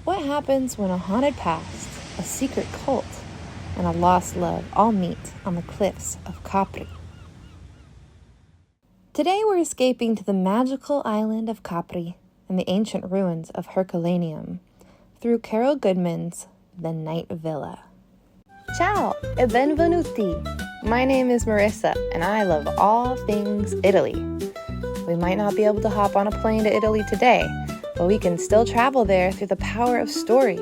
What happens when a haunted past, a secret cult, and a lost love all meet on the cliffs of Capri? Today we're escaping to the magical island of Capri and the ancient ruins of Herculaneum through Carol Goodman's The Night Villa. Ciao e benvenuti! My name is Marissa and I love all things Italy. We might not be able to hop on a plane to Italy today, but we can still travel there through the power of stories.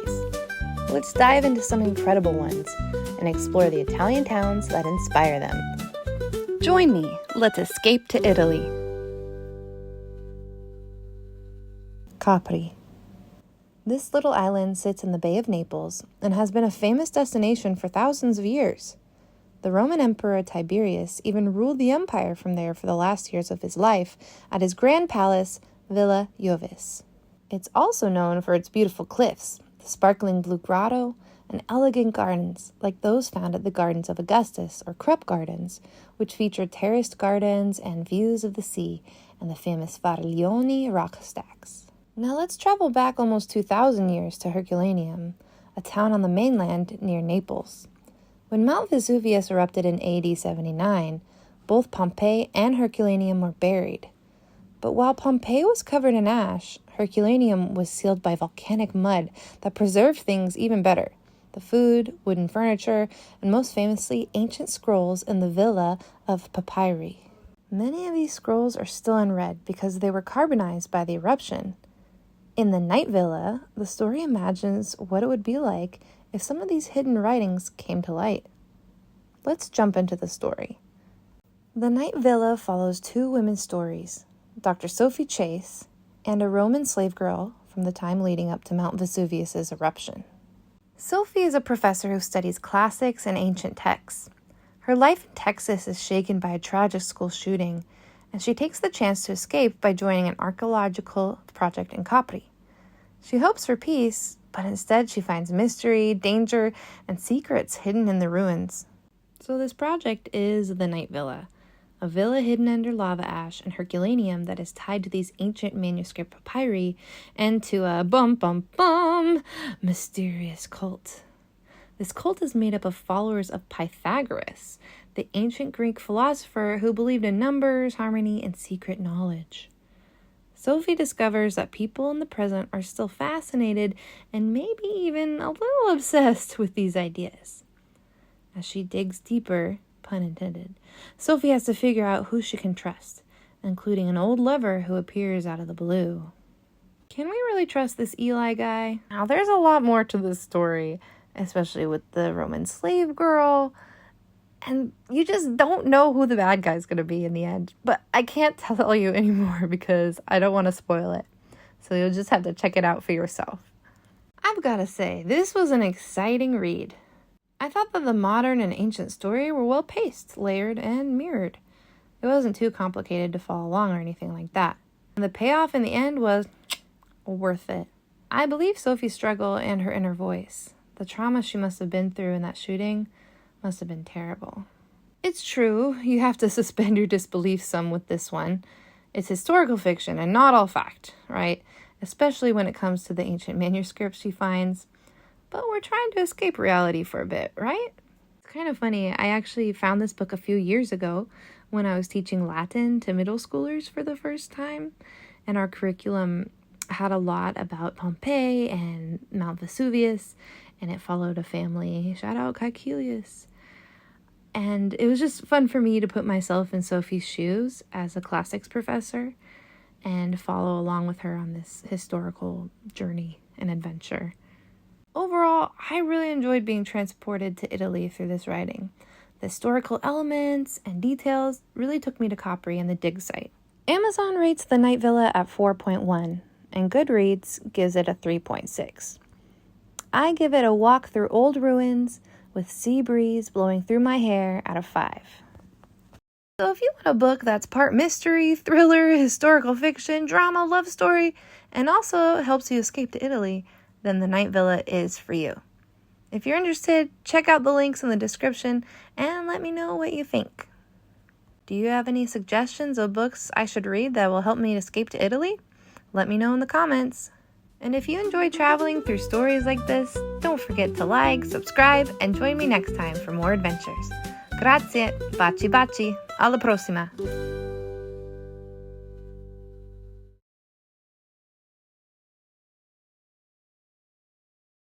Let's dive into some incredible ones and explore the Italian towns that inspire them. Join me, let's escape to Italy. Capri. This little island sits in the Bay of Naples and has been a famous destination for thousands of years. The Roman Emperor Tiberius even ruled the empire from there for the last years of his life at his grand palace, Villa Jovis. It's also known for its beautiful cliffs, the sparkling blue grotto, and elegant gardens like those found at the Gardens of Augustus or Krupp Gardens, which feature terraced gardens and views of the sea and the famous Fariglioni rock stacks. Now let's travel back almost 2,000 years to Herculaneum, a town on the mainland near Naples. When Mount Vesuvius erupted in AD 79, both Pompeii and Herculaneum were buried. But while Pompeii was covered in ash, Herculaneum was sealed by volcanic mud that preserved things even better. The food, wooden furniture, and most famously, ancient scrolls in the villa of papyri. Many of these scrolls are still unread because they were carbonized by the eruption. In the Night Villa, the story imagines what it would be like if some of these hidden writings came to light. Let's jump into the story. The Night Villa follows two women's stories, Dr. Sophie Chase and a Roman slave girl from the time leading up to Mount Vesuvius's eruption. Sophie is a professor who studies classics and ancient texts. Her life in Texas is shaken by a tragic school shooting, and she takes the chance to escape by joining an archaeological project in Capri. She hopes for peace, but instead she finds mystery, danger, and secrets hidden in the ruins. So this project is the Night Villa, a villa hidden under lava ash and Herculaneum that is tied to these ancient manuscript papyri and to a mysterious cult. This cult is made up of followers of Pythagoras, the ancient Greek philosopher who believed in numbers, harmony, and secret knowledge. Sophie discovers that people in the present are still fascinated and maybe even a little obsessed with these ideas. As she digs deeper, pun intended, Sophie has to figure out who she can trust, including an old lover who appears out of the blue. Can we really trust this Eli guy? Now, there's a lot more to this story, especially with the Roman slave girl, and you just don't know who the bad guy's going to be in the end. But I can't tell you anymore because I don't want to spoil it, so you'll just have to check it out for yourself. I've got to say, this was an exciting read. I thought that the modern and ancient story were well paced, layered, and mirrored. It wasn't too complicated to follow along or anything like that. And the payoff in the end was worth it. I believe Sophie's struggle and her inner voice. The trauma she must have been through in that shooting must have been terrible. It's true, you have to suspend your disbelief some with this one. It's historical fiction and not all fact, right? Especially when it comes to the ancient manuscripts she finds. But we're trying to escape reality for a bit, right? It's kind of funny. I actually found this book a few years ago when I was teaching Latin to middle schoolers for the first time. And our curriculum had a lot about Pompeii and Mount Vesuvius. And it followed a family. Shout out Caecilius. And it was just fun for me to put myself in Sophie's shoes as a classics professor and follow along with her on this historical journey and adventure. Overall, I really enjoyed being transported to Italy through this writing. The historical elements and details really took me to Capri and the dig site. Amazon rates The Night Villa at 4.1, and Goodreads gives it a 3.6. I give it a walk through old ruins with sea breeze blowing through my hair out of 5. So if you want a book that's part mystery, thriller, historical fiction, drama, love story, and also helps you escape to Italy, then The Night Villa is for you. If you're interested, check out the links in the description and let me know what you think. Do you have any suggestions of books I should read that will help me escape to Italy? Let me know in the comments. And if you enjoy traveling through stories like this, don't forget to like, subscribe, and join me next time for more adventures. Grazie, baci baci, alla prossima!